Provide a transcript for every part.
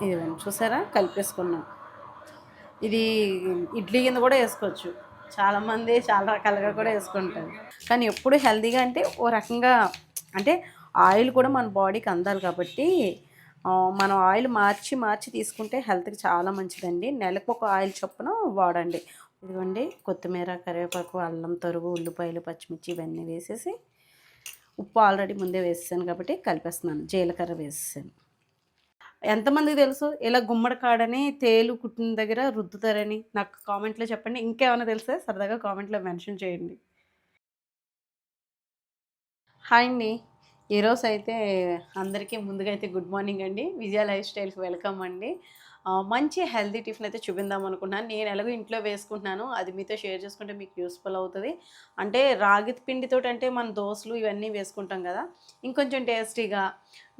ఇదిగోండి చూసారా కలిపేసుకున్నాం. ఇది ఇడ్లీ కింద కూడా వేసుకోవచ్చు. చాలామంది చాలా రకాలుగా కూడా వేసుకుంటారు. కానీ ఎప్పుడు హెల్తీగా అంటే ఓ రకంగా అంటే ఆయిల్ కూడా మన బాడీకి అందాలి కాబట్టి మనం ఆయిల్ మార్చి మార్చి తీసుకుంటే హెల్త్కి చాలా మంచిదండి. నెలకు ఒక ఆయిల్ చొప్పున వాడండి. ఇదిగోండి కొత్తిమీర, కరివేపాకు, అల్లం తరుగు, ఉల్లిపాయలు, పచ్చిమిర్చి ఇవన్నీ వేసేసి ఉప్పు ఆల్రెడీ ముందే వేసేసాను కాబట్టి కలిపేస్తున్నాను. జీలకర్ర వేసేసాను. ఎంతమందికి తెలుసు ఇలా గుమ్మడి కాడని తేలు కుట్టిన దగ్గర రుద్దుతారని? నాకు కామెంట్లో చెప్పండి. ఇంకేమైనా తెలుసా? సరదాగా కామెంట్లో మెన్షన్ చేయండి. హాయ్ అండి. ఈరోజు అయితే అందరికీ ముందుగా అయితే గుడ్ మార్నింగ్ అండి. విజయ లైఫ్ స్టైల్కి వెల్కమ్ అండి. మంచి హెల్తీ టిఫిన్ అయితే చూపిందాం అనుకున్నాను. నేను ఎలాగో ఇంట్లో వేసుకుంటున్నాను, అది మీతో షేర్ చేసుకుంటే మీకు యూస్ఫుల్ అవుతుంది. అంటే రాగి పిండితోటి అంటే మనం దోసలు ఇవన్నీ వేసుకుంటాం కదా, ఇంకొంచెం టేస్టీగా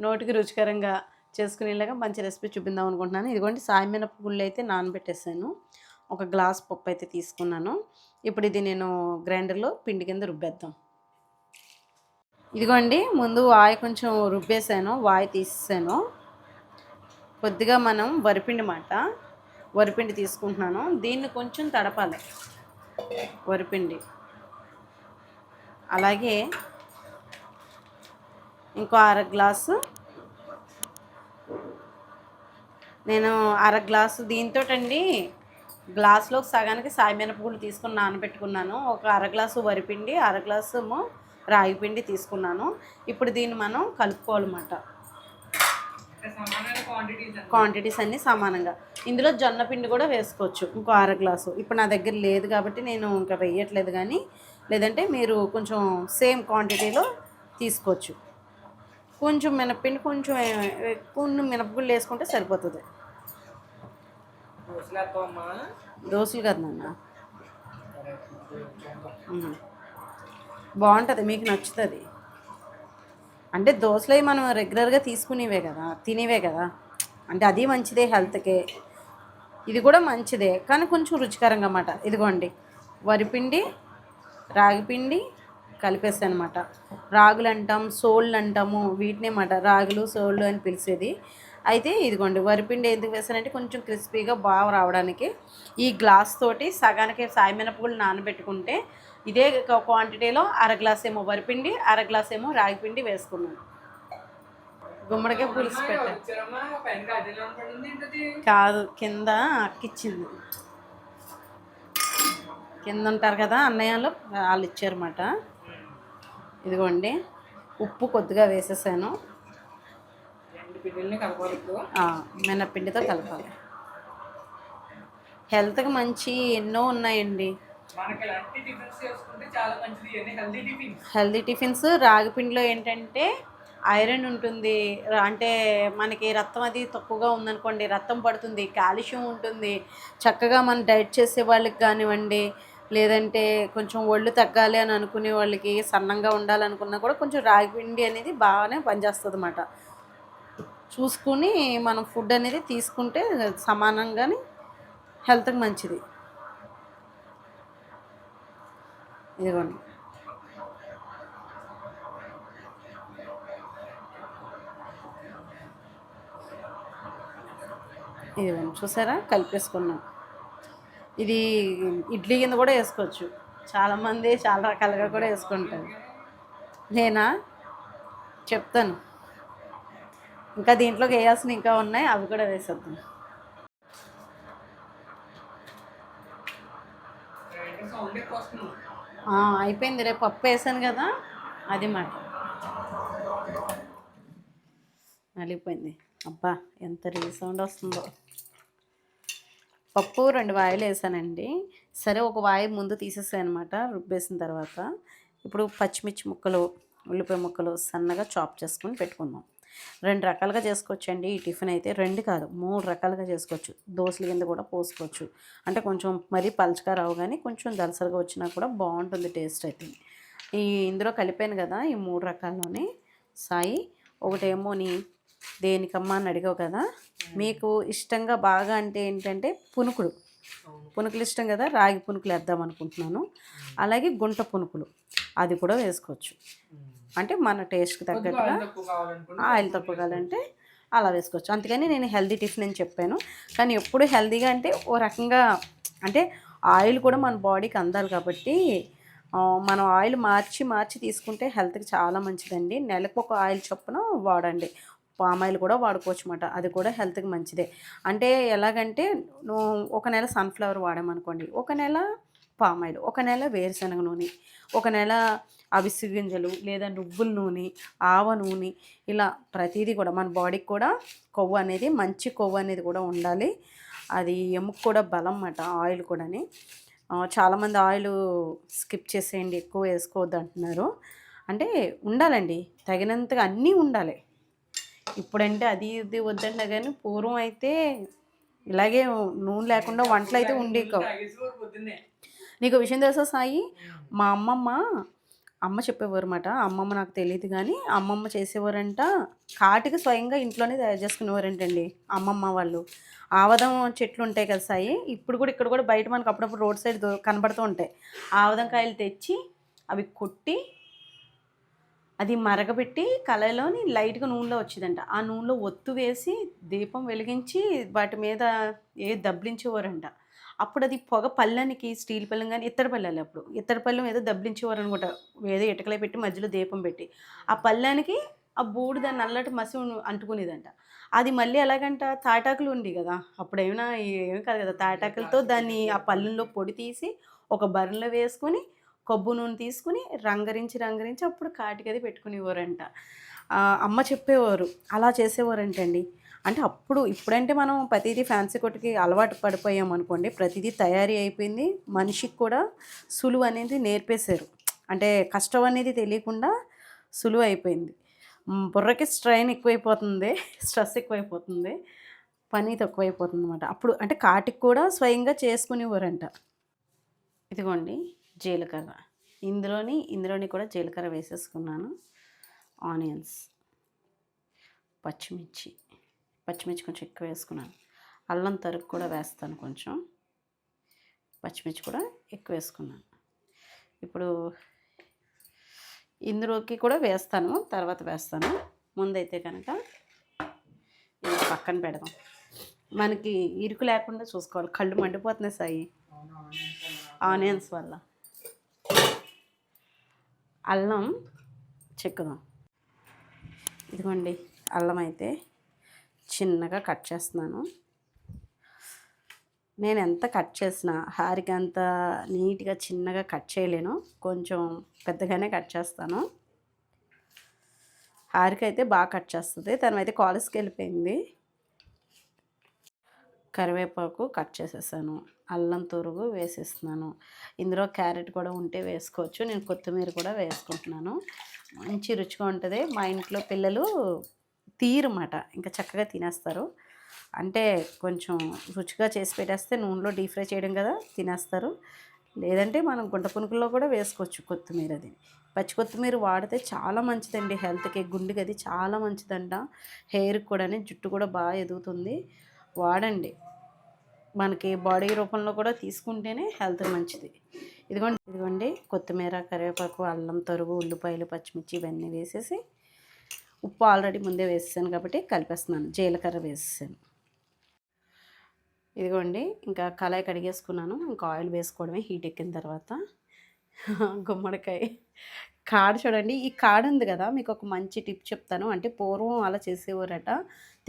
నోటికి రుచికరంగా చేసుకునేలాగా మంచి రెసిపీ చూపిందాం అనుకుంటున్నాను. ఇదిగోండి సాయమినపగుళ్ళు అయితే నానబెట్టేసాను. ఒక గ్లాస్ పప్పు అయితే తీసుకున్నాను. ఇప్పుడు ఇది నేను గ్రైండర్లో పిండి కింద రుబ్బేద్దాం. ఇదిగోండి ముందు వాయి కొంచెం రుబ్బేసాను, వాయి తీసేసాను. కొద్దిగా మనం వరిపిండి తీసుకుంటున్నాను. దీన్ని కొంచెం తడపాలి వరిపిండి. అలాగే ఇంకో అర గ్లాసు, నేను అర గ్లాసు దీంతో అండి గ్లాసులో సగానికి సాయమినపగుళ్ళు తీసుకుని నానబెట్టుకున్నాను. ఒక అర గ్లాసు వరిపిండి, అర గ్లాసు ఏమో రాగిపిండి తీసుకున్నాను. ఇప్పుడు దీన్ని మనం కలుపుకోవాలన్నమాట. క్వాంటిటీస్ అన్నీ సమానంగా. ఇందులో జొన్న పిండి కూడా వేసుకోవచ్చు ఇంకో అర గ్లాసు. ఇప్పుడు నా దగ్గర లేదు కాబట్టి నేను ఇంకా వేయట్లేదు, కానీ లేదంటే మీరు కొంచెం సేమ్ క్వాంటిటీలో తీసుకోవచ్చు. కొంచెం మినప్పిండి, కొంచెం ఎక్కువ మినపగుళ్ళు వేసుకుంటే సరిపోతుంది. దోశలు కదా నాన్న, బాగుంటుంది, మీకు నచ్చుతుంది. అంటే దోశలు అవి మనం రెగ్యులర్గా తీసుకునేవే కదా, తినేవే కదా, అంటే అది మంచిదే హెల్త్కే, ఇది కూడా మంచిదే, కానీ కొంచెం రుచికరంగా అన్నమాట. ఇదిగోండి వరిపిండి, రాగిపిండి కలిపేస్తాను అనమాట. రాగులు అంటాం, సోళ్ళు అంటాము వీటినే అన్నమాట, రాగులు సోళ్ళు అని పిలిచేది. అయితే ఇదిగోండి వరిపిండి ఎందుకు వేసానంటే కొంచెం క్రిస్పీగా బాగా రావడానికి. ఈ గ్లాస్ తోటి సగానికి సాయమినపగుళ్ళు నానబెట్టుకుంటే ఇదే క్వాంటిటీలో అర గ్లాస్ ఏమో వరిపిండి, అర గ్లాస్ ఏమో రాగిపిండి వేసుకున్నాను. గుమ్మడికాయ పులుసు పెట్టాను కాదు, కింద అక్కిచ్చింది. కింద ఉంటారు కదా అన్నయ్యలు, వాళ్ళు ఇచ్చారన్నమాట. ఇదిగోండి ఉప్పు కొద్దిగా వేసేసాను. మినప్పిండితో కలపాలి. హెల్త్కి మంచి ఎన్నో ఉన్నాయండి హెల్తీ టిఫిన్స్. రాగిపిండిలో ఏంటంటే ఐరన్ ఉంటుంది, అంటే మనకి రక్తం అది తక్కువగా ఉందనుకోండి రక్తం పడుతుంది, కాల్షియం ఉంటుంది. చక్కగా మనం డైట్ చేసే వాళ్ళకి కానివ్వండి, లేదంటే కొంచెం ఒళ్ళు తగ్గాలి అని అనుకునే వాళ్ళకి, సన్నంగా ఉండాలనుకున్నా కూడా కొంచెం రాగిపిండి అనేది బాగానే పనిచేస్తుంది అన్నమాట. చూసుకుని మనం ఫుడ్ అనేది తీసుకుంటే సమానంగానే హెల్త్కి మంచిది. ఇదిగోండి ఇదిగోండి చూసారా కలిపేసుకున్నాం. ఇది ఇడ్లీ కింద కూడా వేసుకోవచ్చు. చాలామంది చాలా రకాలుగా కూడా వేసుకుంటారు. నేనా చెప్తాను, ఇంకా దీంట్లోకి వేయాల్సిన ఇంకా ఉన్నాయి, అవి కూడా వేసేద్దాం. అయిపోయింది, రేపు పప్పు వేసాను కదా అది మాట నలిగిపోయింది. అబ్బా ఎంత రీసౌండ్ వస్తుందో. పప్పు 2 వాయిలు వేసానండి. సరే ఒక వాయి ముందు తీసేసాను అనమాట రుబ్బేసిన తర్వాత. ఇప్పుడు పచ్చిమిర్చి ముక్కలు, ఉల్లిపాయ ముక్కలు సన్నగా చాప్ చేసుకొని పెట్టుకుందాం. 2 రకాలుగా చేసుకోవచ్చండి ఈ టిఫిన్ అయితే. 2 కాదు 3 రకాలుగా చేసుకోవచ్చు. దోశల కింద కూడా పోసుకోవచ్చు. అంటే కొంచెం మరీ పలచగా రావు, కానీ కొంచెం దలసరిగా వచ్చినా కూడా బాగుంటుంది టేస్ట్ అయితే. ఇందులో కలిపాను కదా ఈ 3 రకాల్లోనే. సాయి ఒకటేమోని దేనికమ్మా అని అడిగావు కదా, మీకు ఇష్టంగా బాగా అంటే ఏంటంటే పునుకులు ఇష్టం కదా, రాగి పునుకులు వేద్దాం అనుకుంటున్నాను. అలాగే గుంట పునుకులు అది కూడా వేసుకోవచ్చు. అంటే మన టేస్ట్కి తగ్గట్టుగా ఆయిల్ తక్కువ కావాలంటే అలా వేసుకోవచ్చు. అందుకని నేను హెల్తీ టిఫిన్ అని చెప్పాను. కానీ ఎప్పుడు హెల్తీగా అంటే ఓ రకంగా అంటే ఆయిల్ కూడా మన బాడీకి అందాలి కాబట్టి మనం ఆయిల్ మార్చి మార్చి తీసుకుంటే హెల్త్కి చాలా మంచిదండి. నెలకు ఒక ఆయిల్ చొప్పున వాడండి. పామ్ ఆయిల్ కూడా వాడుకోవచ్చు అన్నమాట. అది కూడా హెల్త్కి మంచిదే. అంటే ఎలాగంటే నువ్వు ఒక నెల సన్ఫ్లవర్ వాడామనుకోండి, ఒక నెల పామ్ ఆయిల్, ఒక నెల వేరుశనగ నూనె, ఒక నెల అవిసె గింజలు లేదా నువ్వుల నూనె, ఆవ నూనె, ఇలా ప్రతిదీ కూడా మన బాడీకి కూడా కొవ్వు అనేది మంచి కొవ్వు అనేది కూడా ఉండాలి. అది ఎముక కూడా బలం అన్నమాట ఆయిల్ కూడాని. చాలామంది ఆయిల్ స్కిప్ చేసేయండి, ఎక్కువ వేసుకోవద్దు అంటున్నారు. అంటే ఉండాలండి, తగినంతగా అన్నీ ఉండాలి. ఇప్పుడంటే అది ఇది వద్దంటే కానీ పూర్వం అయితే ఇలాగే నూనె లేకుండా వంటలు అయితే ఉండేవి కావు. నీకు విషయం తెలుసా సాయి, మా అమ్మ చెప్పేవారు అన్నమాట. అమ్మమ్మ నాకు తెలియదు కానీ అమ్మమ్మ చేసేవారంట. కాటికి స్వయంగా ఇంట్లోనే తయారు చేసుకునేవారంటండి అమ్మమ్మ వాళ్ళు. ఆవదం చెట్లు ఉంటాయి కదా సాయి, ఇప్పుడు కూడా ఇక్కడ కూడా బయట మనకు అప్పుడప్పుడు రోడ్ సైడ్ కనబడుతూ ఉంటాయి. ఆవదం కాయలు తెచ్చి అవి కొట్టి అది మరగబెట్టి కళాయిలోని లైట్గా నూనెలో వచ్చిందంట. ఆ నూనెలో ఒత్తు వేసి దీపం వెలిగించి వాటి మీద దబ్బించేవారంట. అప్పుడు అది పొగ పళ్ళనికి స్టీల్ పళ్ళెం కానీ ఇత్తడి పళ్ళాలి, అప్పుడు ఇత్తడి పళ్ళెం ఏదో దబ్బించేవారు అనమాట. ఏదో ఇటుకలే పెట్టి మధ్యలో దీపం పెట్టి ఆ పళ్ళానికి ఆ బూడిద నల్లటి మసి అంటుకునేదంట. అది మళ్ళీ ఎలాగంట తాటాకులు ఉంది కదా, అప్పుడు ఏమి కాదు కదా, తాటాకులతో దాన్ని ఆ పళ్ళెంలో పొడి తీసి ఒక బర్రెలో వేసుకొని కొబ్బు నూనె తీసుకుని రంగరించి అప్పుడు కాటికది పెట్టుకునేవారంట. అమ్మ చెప్పేవారు అలా చేసేవారంటండి. అంటే అప్పుడు ఇప్పుడంటే మనం ప్రతిదీ ఫ్యాన్సీ కొట్టుకి అలవాటు పడిపోయాం అనుకోండి, ప్రతిదీ తయారీ అయిపోయింది. మనిషికి కూడా సులువు అనేది నేర్పేశారు. అంటే కష్టం అనేది తెలియకుండా సులువు అయిపోయింది. బుర్రకి స్ట్రెయిన్ ఎక్కువైపోతుంది, స్ట్రెస్ ఎక్కువైపోతుంది, పని తక్కువైపోతుంది అనమాట. అప్పుడు అంటే కాటికి కూడా స్వయంగా చేసుకునేవారంట. ఇదిగోండి జీలకర్ర, ఇందులోని కూడా జీలకర్ర వేసేసుకున్నాను. ఆనియన్స్, పచ్చిమిర్చి కొంచెం ఎక్కువ వేసుకున్నాను. అల్లం తరుగు కూడా వేస్తాను కొంచెం. పచ్చిమిర్చి కూడా ఎక్కువ వేసుకున్నాను. ఇప్పుడు ఇందులోకి కూడా వేస్తాను, తర్వాత వేస్తాను. ముందైతే కనుక ఇది పక్కన పెడదాం. మనకి ఇరుకు లేకుండా చూసుకోవాలి. కళ్ళు మండిపోతున్నాయి సాయి ఆనియన్స్ వల్ల. అల్లం చెక్కుదాం. ఇదిగోండి అల్లం అయితే చిన్నగా కట్ చేస్తున్నాను. నేను ఎంత కట్ చేసినా హారిక అంత నీట్గా చిన్నగా కట్ చేయలేను, కొంచెం పెద్దగానే కట్ చేస్తాను. హారిక అయితే బాగా కట్ చేస్తుంది, తనైతే కాలేజ్కి వెళ్ళిపోయింది. కరివేపాకు కట్ చేసేసాను, అల్లం తురుగు వేసేస్తున్నాను. ఇందులో క్యారెట్ కూడా ఉంటే వేసుకోవచ్చు, నేను కొత్తిమీర కూడా వేసుకుంటున్నాను. మంచి రుచిగా ఉంటుంది. మా ఇంట్లో పిల్లలు తీరమాట, ఇంకా చక్కగా తినేస్తారు. అంటే కొంచెం రుచిగా చేసి పెట్టేస్తే నూనెలో డీప్ ఫ్రై చేయడం కదా, తినేస్తారు. లేదంటే మనం గుంట పునుకుల్లో కూడా వేసుకోవచ్చు కొత్తిమీర. అది పచ్చి కొత్తిమీర వాడితే చాలా మంచిదండి హెల్త్కి, గుండెకి అది చాలా మంచిదంట. హెయిర్కి కూడా, జుట్టు కూడా బాగా ఎదుగుతుంది. వాడండి, మనకి బాడీ రూపంలో కూడా తీసుకుంటేనే హెల్త్ మంచిది. ఇదిగోండి కొత్తిమీర, కరివేపాకు, అల్లం తరుగు, ఉల్లిపాయలు, పచ్చిమిర్చి ఇవన్నీ వేసేసి ఉప్పు ఆల్రెడీ ముందే వేసేసాను కాబట్టి కలిపేస్తున్నాను. జీలకర్ర వేసేసాను. ఇదిగోండి ఇంకా కళాయి కడిగేసుకున్నాను. ఇంకా ఆయిల్ వేసుకోవడమే హీట్ ఎక్కిన తర్వాత. గుమ్మడికాయ కాడ చూడండి, ఈ కాడ ఉంది కదా, మీకు ఒక మంచి టిప్ చెప్తాను. అంటే పూర్వం అలా చేసేవారట,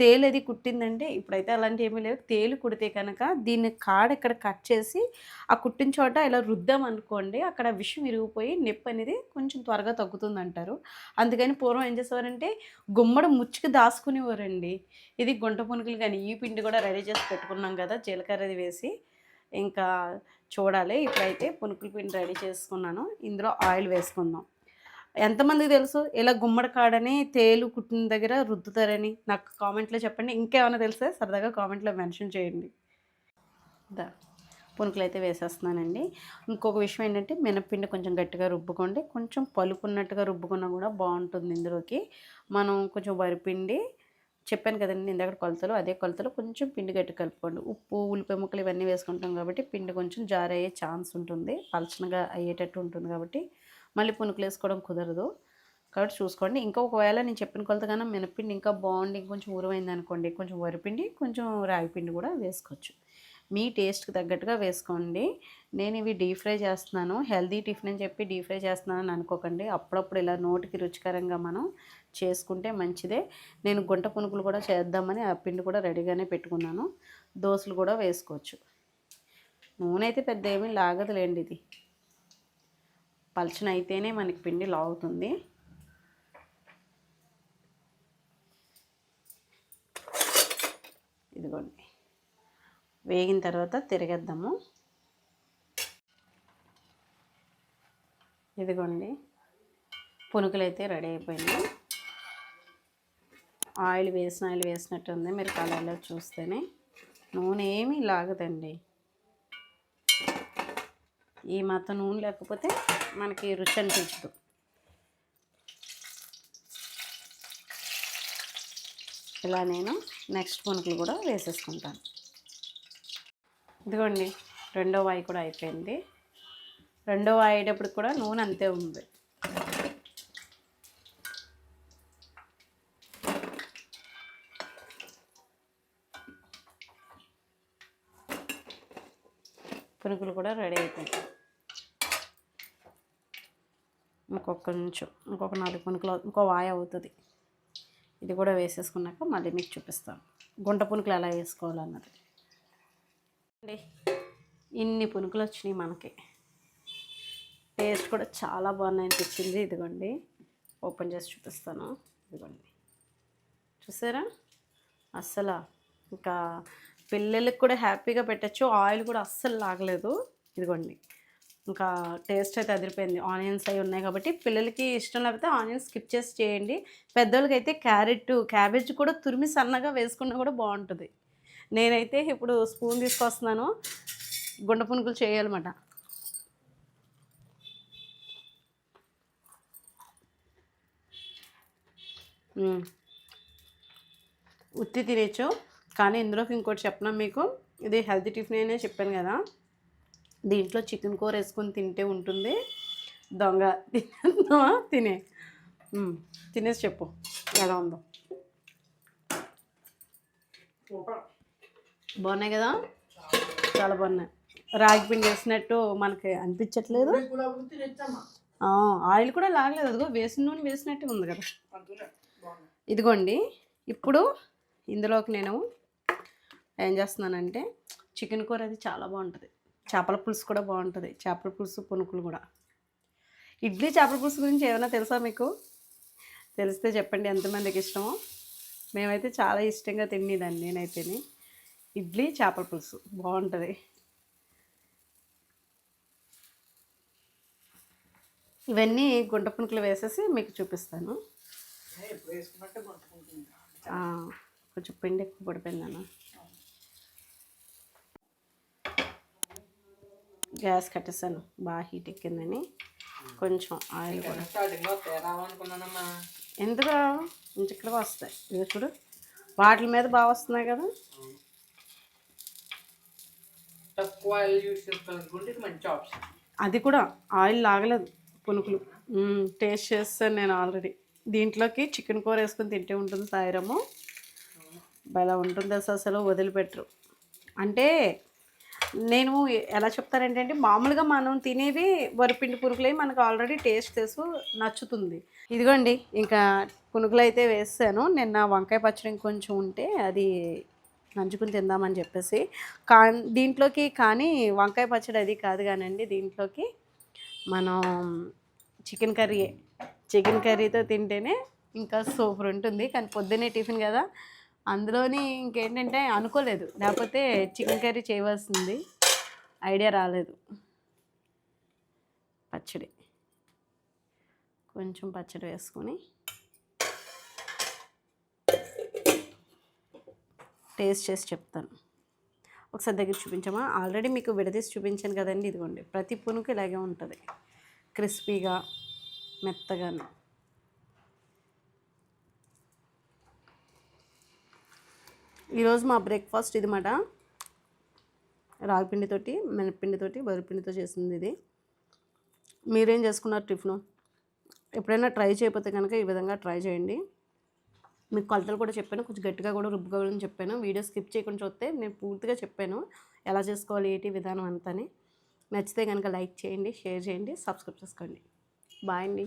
తేలు అది కుట్టిందంటే, ఇప్పుడైతే అలాంటి ఏమీ లేవు. తేలు కుడితే కనుక దీన్ని కాడ ఇక్కడ కట్ చేసి ఆ కుట్టిన చోట ఇలా రుద్దాం అనుకోండి, అక్కడ విషం విరిగిపోయి నొప్పి అనేది కొంచెం త్వరగా తగ్గుతుంది అంటారు. అందుకని పూర్వం ఏం చేసేవారంటే గుమ్మడి ముచ్చుకి దాచుకునేవారండి. ఇది గుంట పునుకులు కానీ ఈ పిండి కూడా రెడీ చేసి పెట్టుకున్నాం కదా, జీలకర్రది వేసి ఇంకా చూడాలి. ఇప్పుడైతే పునుకుల పిండి రెడీ చేసుకున్నాను. ఇందులో ఆయిల్ వేసుకుందాం. ఎంతమందికి తెలుసు ఇలా గుమ్మడి కాడని తేలు కుట్టిన దగ్గర రుద్దుతారని? నాకు కామెంట్లో చెప్పండి. ఇంకేమైనా తెలిస్తే సరదాగా కామెంట్లో మెన్షన్ చేయండి. పునుకులు అయితే వేసేస్తున్నానండి. ఇంకొక విషయం ఏంటంటే మినప్పిండి కొంచెం గట్టిగా రుబ్బుకోండి, కొంచెం పలుకున్నట్టుగా రుబ్బుకున్నా కూడా బాగుంటుంది. ఇందులోకి మనం కొంచెం వరిపిండి చెప్పాను కదండి ఇందాక కొలతలు, అదే కొలతలు కొంచెం పిండి గట్టి కలుపుకోండి. ఉప్పు, ఉల్లిపాయ ముక్కలు ఇవన్నీ వేసుకుంటాం కాబట్టి పిండి కొంచెం జారయ్యే ఛాన్స్ ఉంటుంది, పలచనగా అయ్యేటట్టు ఉంటుంది కాబట్టి మళ్ళీ పునుకులు వేసుకోవడం కుదరదు. కాబట్టి చూసుకోండి. ఇంకా ఒకవేళ నేను చెప్పిన కొలత కన్నా మినప్పిండి ఇంకా బాగుండి ఇంకొంచెం ఉరువైంది అనుకోండి, కొంచెం వరిపిండి కొంచెం రాగిపిండి కూడా వేసుకోవచ్చు. మీ టేస్ట్కి తగ్గట్టుగా వేసుకోండి. నేను ఇవి డీప్ ఫ్రై చేస్తున్నాను, హెల్దీ టిఫిన్ అని చెప్పి డీప్ ఫ్రై చేస్తున్నానని అనుకోకండి. అప్పుడప్పుడు ఇలా నోటికి రుచికరంగా మనం చేసుకుంటే మంచిదే. నేను గుంట పునుకులు కూడా చేద్దామని ఆ పిండి కూడా రెడీగానే పెట్టుకున్నాను. దోశలు కూడా వేసుకోవచ్చు. నూనె అయితే పెద్ద ఏమీ లాగదులేండి, ఇది పలచన అయితేనే మనకి పిండి లాగుతుంది. ఇదిగోండి, వేగిన తర్వాత తిరగేద్దాము. ఇదిగోండి, పునుకులు అయితే రెడీ అయిపోయింది. ఆయిల్ వేసినట్టు ఉంది, మీరు కలర్లో చూస్తేనే. నూనె ఏమీ లాగదండి. ఈ మాత్రం నూనె లేకపోతే మనకి రుచి అనిపించదు. ఇలా నేను నెక్స్ట్ పునుకులు కూడా వేసేసుకుంటాను. ఇదిగోండి, రెండో వాయి కూడా అయిపోయింది. రెండో వాయి అయ్యేటప్పుడు కూడా నూనె అంతే ఉంది. పునుకులు కూడా రెడీ అయిపోయింది. ఇంకొక 4 పునుకులు, ఇంకో వాయి అవుతుంది. ఇది కూడా వేసేసుకున్నాక మళ్ళీ మీకు చూపిస్తాను గుంట పునుకులు ఎలా వేసుకోవాలన్నది. ఇన్ని పునుకులు వచ్చినాయి మనకి. టేస్ట్ కూడా చాలా బాగున్నాయి అనిపించింది. ఇదిగోండి, ఓపెన్ చేసి చూపిస్తాను. ఇదిగోండి, చూసారా? అస్సలు ఇంకా పిల్లలకి కూడా హ్యాపీగా పెట్టచ్చు. ఆయిల్ కూడా అస్సలు లాగలేదు. ఇదిగోండి, ఇంకా టేస్ట్ అయితే అదిరిపోయింది. ఆనియన్స్ అవి ఉన్నాయి కాబట్టి పిల్లలకి ఇష్టం లేకపోతే ఆనియన్స్ స్కిప్ చేసి చేయండి. పెద్దోళ్ళకి అయితే క్యాబేజ్ కూడా తురిమి సన్నగా వేసుకున్నా కూడా బాగుంటుంది. నేనైతే ఇప్పుడు స్పూన్ తీసుకొస్తున్నాను, గుండ పునుకులు చేయాలన్నమాట. ఉత్తి తినేచ్చు, కానీ ఇందులోకి ఇంకోటి చెప్పనా మీకు, ఇది హెల్తీ టిఫిన్ అనే చెప్పాను కదా, దీంట్లో చికెన్ కూర వేసుకొని తింటే ఉంటుంది. దొంగ తినేసి చెప్పు ఎలా ఉందో. బాగున్నాయి కదా, చాలా బాగున్నాయి. రాగి పిండి వేసినట్టు మనకి అనిపించట్లేదు. ఆయిల్ కూడా లాగలేదు, అదిగో వేసిన నూనె వేసినట్టు ఉంది కదా. ఇదిగోండి, ఇప్పుడు ఇందులోకి నేను ఏం చేస్తున్నానంటే చికెన్ కూర అది చాలా బాగుంటుంది. చేపల పులుసు కూడా బాగుంటుంది. చేపల పులుసు పునుకులు కూడా. ఇడ్లీ చేపల పులుసు గురించి ఏమైనా తెలుసా మీకు? తెలిస్తే చెప్పండి ఎంతమందికి ఇష్టమో. మేమైతే చాలా ఇష్టంగా తినేదాన్ని నేనైతేనే. ఇడ్లీ చేపల పులుసు బాగుంటుంది. ఇవన్నీ గుంట పునుకులు వేసేసి మీకు చూపిస్తాను. కొంచెం పిండి ఎక్కువ పడిపోయిందన్న. గ్యాస్ కట్టేసాను, బాగా హీట్ ఎక్కిందని. కొంచెం ఆయిల్ కూడా ఎందుకు ఇంచక్కడగా వస్తాయి. ఇది చూడు, వాటి మీద బాగా వస్తున్నాయి కదా. తక్కువ ఆయిల్ యూస్ చేసుకోవాలనుకుంటే మంచి ఆప్షన్. అది కూడా ఆయిల్ లాగలేదు పునుకులు. టేస్ట్ చేస్తాను నేను ఆల్రెడీ. దీంట్లోకి చికెన్ కూర వేసుకొని తింటే ఉంటుంది సాయిరము, భలే ఉంటుంది అసలు, వదిలిపెట్టరు. అంటే నేను ఎలా చెప్తానంటే మామూలుగా మనం తినేవి వరిపిండి పునుకులే మనకు ఆల్రెడీ టేస్ట్ తెలుసు, నచ్చుతుంది. ఇదిగోండి, ఇంకా పునుకులు అయితే వేసాను. నిన్న వంకాయ పచ్చడి ఇంకొంచెం ఉంటే అది నంచుకుని తిందామని చెప్పేసి. దీంట్లోకి కానీ వంకాయ పచ్చడి అది కాదు కానండి, దీంట్లోకి మనం చికెన్ కర్రీతో తింటేనే ఇంకా సూపర్ ఉంటుంది. కానీ పొద్దున్నే టిఫిన్ కదా, అందులోని ఇంకేంటంటే అనుకోలేదు, లేకపోతే చికెన్ కర్రీ చేయవలసింది, ఐడియా రాలేదు. పచ్చడి కొంచెం పచ్చడి వేసుకొని టేస్ట్ చేసి చెప్తాను. ఒకసారి దగ్గర చూపించామా, ఆల్రెడీ మీకు విడదీసి చూపించాను కదండి. ఇదిగోండి, ప్రతి పునుకు ఇలాగే ఉంటుంది, క్రిస్పీగా మెత్తగాను. ఈరోజు మా బ్రేక్ఫాస్ట్ ఇది మాట. రాగిపిండితోటి, మినప్పిండితోటి, వరిపిండితో చేసింది ఇది. మీరేం చేసుకున్నారు టిఫిను? ఎప్పుడైనా ట్రై చేయకపోతే కనుక ఈ విధంగా ట్రై చేయండి. మీకు కొలతలు కూడా చెప్పాను, కొంచెం గట్టిగా కూడా రుబ్బుకోవాలని చెప్పాను. వీడియో స్కిప్ చేయకుండా చూస్తే నేను పూర్తిగా చెప్పాను ఎలా చేసుకోవాలి ఏంటి విధానం అంతాని. నచ్చితే కనుక లైక్ చేయండి, షేర్ చేయండి, సబ్స్క్రైబ్ చేసుకోండి. బాయ్ అండి.